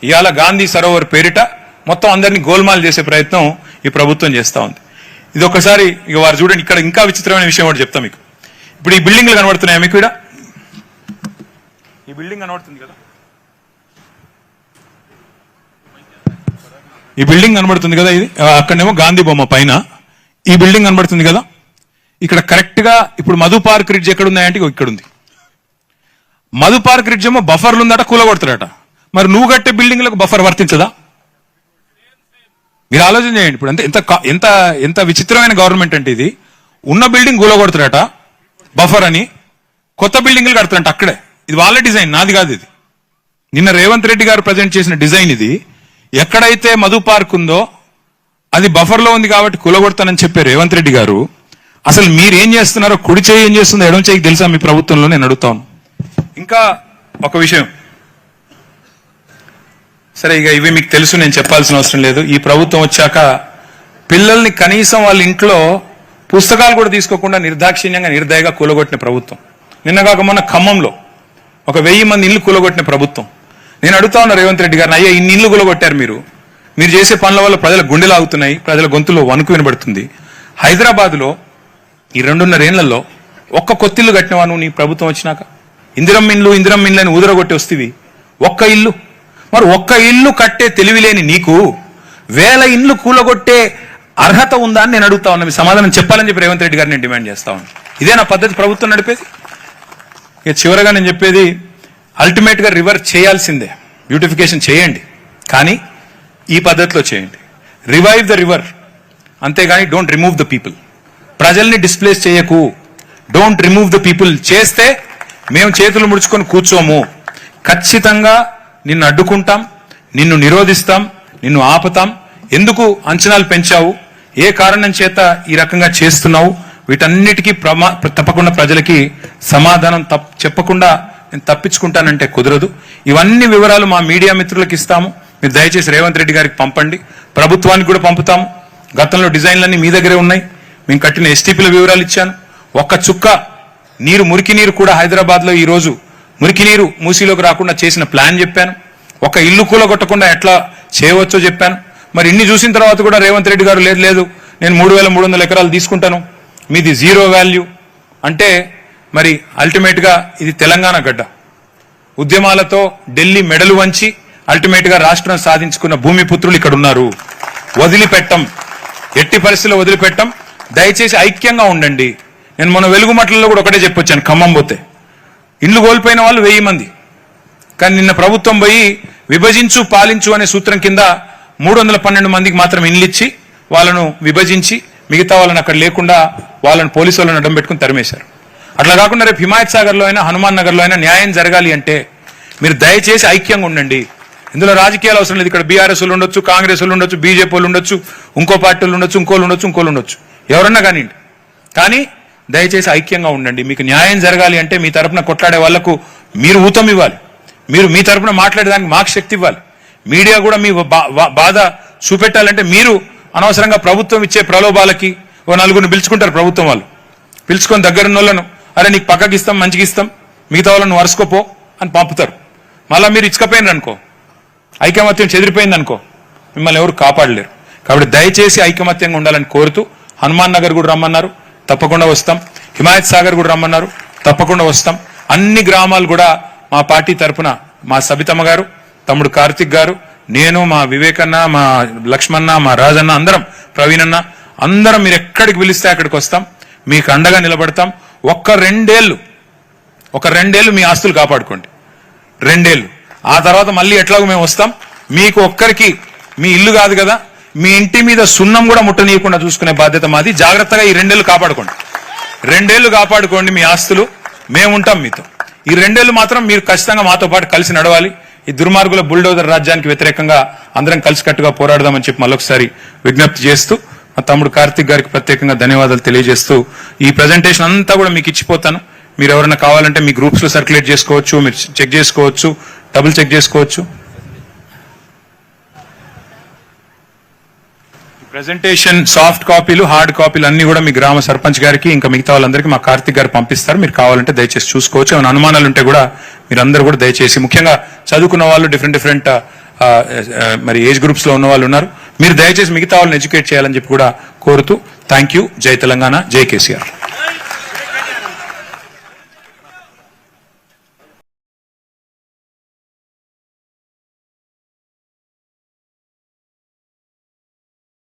ఇవాళ గాంధీ సరోవర్ పేరిట మొత్తం అందరినీ గోల్మాల్ చేసే ప్రయత్నం ఈ ప్రభుత్వం చేస్తా ఉంది. ఇది ఒకసారి ఇక వారు చూడండి, ఇక్కడ ఇంకా విచిత్రమైన విషయం ఒకటి చెప్తాం మీకు. ఇప్పుడు ఈ బిల్డింగ్లు కనబడుతున్నాయి మీకు, ఇక్కడ ఈ బిల్డింగ్ కనబడుతుంది కదా, ఈ బిల్డింగ్ కనబడుతుంది కదా, ఇది అక్కడనేమో గాంధీ బొమ్మ పైన ఈ బిల్డింగ్ కనబడుతుంది కదా. ఇక్కడ కరెక్ట్ గా ఇప్పుడు మధు పార్క్ రిడ్జ్ ఎక్కడ ఉన్నాయంటే ఇక్కడ ఉంది. మధు పార్క్ రిడ్జ్ ఏమో బఫర్లు ఉందట, కూలగొడతారట. మరి నువ్వు కట్టే బిల్డింగ్లకు బఫర్ వర్తించదా? మీరు ఆలోచన చేయండి. ఇప్పుడు ఎంత ఎంత ఎంత విచిత్రమైన గవర్నమెంట్ అంటే ఇది. ఉన్న బిల్డింగ్ కూలగొడతారట బఫర్ అని, కొత్త బిల్డింగ్లు కడతారంట అక్కడే. ఇది వాళ్ళ డిజైన్, నాది కాదు. ఇది నిన్న రేవంత్ రెడ్డి గారు ప్రజెంట్ చేసిన డిజైన్ ఇది. ఎక్కడైతే మధు పార్క్ ఉందో అది బఫర్ లో ఉంది కాబట్టి కూలగొడతానని చెప్పే రేవంత్ రెడ్డి గారు, అసలు మీరేం చేస్తున్నారో, కుడి చేయి ఏం చేస్తుందో ఎడమ చేయికి తెలుసా మీ ప్రభుత్వంలో? నేను అడుగుతాను. ఇంకా ఒక విషయం, సరే ఇక ఇవి మీకు తెలుసు, నేను చెప్పాల్సిన అవసరం లేదు. ఈ ప్రభుత్వం వచ్చాక పిల్లల్ని కనీసం వాళ్ళ ఇంట్లో పుస్తకాలు కూడా తీసుకోకుండా నిర్దాక్షిణ్యంగా నిర్దయగా కూలగొట్టిన ప్రభుత్వం. నిన్నగాక మొన్న ఖమ్మంలో 1000 మంది ఇల్లు కూలగొట్టిన ప్రభుత్వం. నేను అడుగుతా ఉన్నా రేవంత్ రెడ్డి గారిని, అయ్యా ఇన్ని ఇల్లు కూలగొట్టారు మీరు చేసే పనుల వల్ల ప్రజల గుండెలు ఆగుతున్నాయి, ప్రజల గొంతులో వణుకు వినబడుతుంది. హైదరాబాద్ లో ఈ 2.5 ఏళ్లలో ఒక్క కొత్తిల్లు కట్టినవా నువ్వు నీ ప్రభుత్వం వచ్చినాక? ఇందిరమ్మ ఇండ్లు అని ఊదరగొట్టి వస్తేవి ఒక్క ఇల్లు. మరి ఒక్క ఇల్లు కట్టే తెలివి లేని నీకు 1000 ఇండ్లు కూలగొట్టే అర్హత ఉందా అని నేను అడుగుతా ఉన్నా. మీ సమాధానం చెప్పాలని చెప్పి రేవంత్ రెడ్డి గారిని నేను డిమాండ్ చేస్తా ఉన్నా. ఇదే నా పద్ధతి ప్రభుత్వం నడిపేది? ఇక చివరగా నేను చెప్పేది, అల్టిమేట్ గా రివర్స్ చేయాల్సిందే. బ్యూటిఫికేషన్ చేయండి, కానీ ఈ పద్ధతిలో చేయండి. రివైవ్ ద రివర్, అంతేగాని డోంట్ రిమూవ్ ద పీపుల్. ప్రజల్ని డిస్ప్లేస్ చేయకు, డోంట్ రిమూవ్ ద పీపుల్. చేస్తే మేము చేతులు ముడుచుకొని కూర్చోము. ఖచ్చితంగా నిన్ను అడ్డుకుంటాం, నిన్ను నిరోధిస్తాం, నిన్ను ఆపుతాం. ఎందుకు అంచనాలు పెంచావు, ఏ కారణం చేత ఈ రకంగా చేస్తున్నావు, వీటన్నిటికీ తప్పకుండా ప్రజలకి సమాధానం చెప్పకుండా నేను తప్పించుకుంటానంటే కుదరదు. ఇవన్నీ వివరాలు మా మీడియా మిత్రులకు ఇస్తాము. మీరు దయచేసి రేవంత్ రెడ్డి గారికి పంపండి, ప్రభుత్వానికి కూడా పంపుతాము. గతంలో డిజైన్లన్నీ మీ దగ్గరే ఉన్నాయి. మేము కట్టిన ఎస్టీపీల వివరాలు ఇచ్చాను. ఒక్క చుక్క నీరు, మురికి నీరు కూడా హైదరాబాద్ లో ఈ రోజు మురికి నీరు మూసీలోకి రాకుండా చేసిన ప్లాన్ చెప్పాను. ఒక ఇల్లు కూలగొట్టకుండా ఎట్లా చేయవచ్చో చెప్పాను. మరి ఇన్ని చూసిన తర్వాత కూడా రేవంత్ రెడ్డి గారు లేదు నేను 3300 ఎకరాలు తీసుకుంటాను, మీది జీరో వాల్యూ అంటే, మరి అల్టిమేట్ గా ఇది తెలంగాణ గడ్డ. ఉద్యమాలతో ఢిల్లీ మెడలు వంచి అల్టిమేట్ గా రాష్ట్రం సాధించుకున్న భూమిపుత్రులు ఇక్కడ ఉన్నారు. వదిలిపెట్టం, ఎట్టి పరిస్థితుల్లో వదిలిపెట్టం. దయచేసి ఐక్యంగా ఉండండి. నేను మొన్న వెలుగుమట్లలో కూడా ఒకటే చెప్పొచ్చాను, ఖమ్మం పోతే ఇండ్లు కోల్పోయిన వాళ్ళు 1000 మంది. కానీ నిన్న ప్రభుత్వం పోయి విభజించు పాలించు అనే సూత్రం కింద 312 మందికి మాత్రం ఇండ్లు ఇచ్చి వాళ్ళను విభజించి మిగతా వాళ్ళని అక్కడ లేకుండా వాళ్ళని పోలీసు వాళ్ళని అడ్డం పెట్టుకుని తరిమేశారు. అట్లా కాకుండా రేపు హిమాయత్ సాగర్ లో అయినా హనుమాన్ నగర్ లో అయినా న్యాయం జరగాలి అంటే మీరు దయచేసి ఐక్యంగా ఉండండి. ఇందులో రాజకీయాలు అవసరం లేదు. ఇక్కడ బీఆర్ఎస్ వాళ్ళు ఉండొచ్చు, కాంగ్రెస్ వాళ్ళు ఉండొచ్చు, బీజేపీ వాళ్ళు ఉండొచ్చు, ఇంకో పార్టీలు ఉండొచ్చు, ఇంకోళ్ళు ఉండొచ్చు, ఎవరన్నా కానివ్వండి. కానీ దయచేసి ఐక్యంగా ఉండండి. మీకు న్యాయం జరగాలి అంటే మీ తరపున కొట్లాడే వాళ్లకు మీరు ఊతం ఇవ్వాలి, మీరు మీ తరపున మాట్లాడేదానికి మాకు శక్తి ఇవ్వాలి. మీడియా కూడా మీ బాధ చూపెట్టాలంటే మీరు అనవసరంగా ప్రభుత్వం ఇచ్చే ప్రలోభాలకి ఓ 4 పిలుచుకుంటారు. ప్రభుత్వం వాళ్ళు పిలుచుకొని దగ్గరున్న వాళ్ళను, అరే నీకు పక్కకి ఇస్తాం, మంచిగా ఇస్తాం, మిగతా వాళ్ళను వరుసుకోపో అని పంపుతారు. మళ్ళీ మీరు ఇచ్చకపోయినారు అనుకో, ఐకమత్యం చెదిరిపోయింది అనుకో, మిమ్మల్ని ఎవరు కాపాడలేరు. కాబట్టి దయచేసి ఐకమత్యంగా ఉండాలని కోరుతూ, హనుమాన్ నగర్ కూడా రమ్మన్నారు, తప్పకుండా వస్తాం. హిమాయత్ సాగర్ కూడా రమ్మన్నారు, తప్పకుండా వస్తాం. అన్ని గ్రామాలు కూడా మా పార్టీ తరఫున మా సబితమ్మ గారు, తమ్ముడు కార్తిక్ గారు, నేను, మా వివేకన్న, మా లక్ష్మణ, మా రాజన్న, అందరం, ప్రవీణన్న, అందరం మీరు ఎక్కడికి పిలిస్తే అక్కడికి వస్తాం, మీకు అండగా నిలబడతాం. ఒక్క 2 ఏళ్లు మీ ఆస్తులు కాపాడుకోండి. 2 ఏళ్లు ఆ తర్వాత మళ్ళీ ఎట్లాగో మేము వస్తాం. మీకు ఒక్కరికి మీ ఇల్లు కాదు కదా, మీ ఇంటి మీద సున్నం కూడా ముట్టనీయకుండా చూసుకునే బాధ్యత మాది. జాగ్రత్తగా ఈ 2 ఏళ్లు కాపాడుకోండి. 2 ఏళ్లు కాపాడుకోండి మీ ఆస్తులు, మేముంటాం మీతో. ఈ 2 ఏళ్లు మాత్రం మీరు ఖచ్చితంగా మాతో పాటు కలిసి నడవాలి. ఈ దుర్మార్గుల బుల్డోజర్ రాజ్యానికి వ్యతిరేకంగా అందరం కలిసికట్టుగా పోరాడదామని చెప్పి మళ్ళొకసారి విజ్ఞప్తి చేస్తూ, మా తమ్ముడు కార్తిక్ గారికి ప్రత్యేకంగా ధన్యవాదాలు తెలియజేస్తూ, ఈ ప్రెజెంటేషన్ అంతా కూడా మీకు ఇచ్చిపోతాను. మీరు ఎవరైనా కావాలంటే మీ గ్రూప్స్ లో సర్క్యులేట్ చేసుకోవచ్చు, మీరు చెక్ చేసుకోవచ్చు, డబుల్ చెక్ చేసుకోవచ్చు. ప్రెజెంటేషన్ సాఫ్ట్ కాపీలు, హార్డ్ కాపీలు అన్ని కూడా మీ గ్రామ సర్పంచ్ గారికి ఇంకా మిగతా వాళ్ళందరికీ మా కార్తిక్ గారు పంపిస్తారు. మీరు కావాలంటే దయచేసి చూసుకోవచ్చు. ఏమైనా అనుమానాలు ఉంటే కూడా మీరందరూ కూడా దయచేసి, ముఖ్యంగా చదువుకున్న వాళ్ళు, డిఫరెంట్ మరి ఏజ్ గ్రూప్స్ లో ఉన్న వాళ్ళు ఉన్నారు. మీరు దయచేసి మిగతా వాళ్ళని ఎడ్యుకేట్ చేయాలని చెప్పి కూడా కోరుతూ థ్యాంక్ యూ. జై తెలంగాణ, జై కేసీఆర్.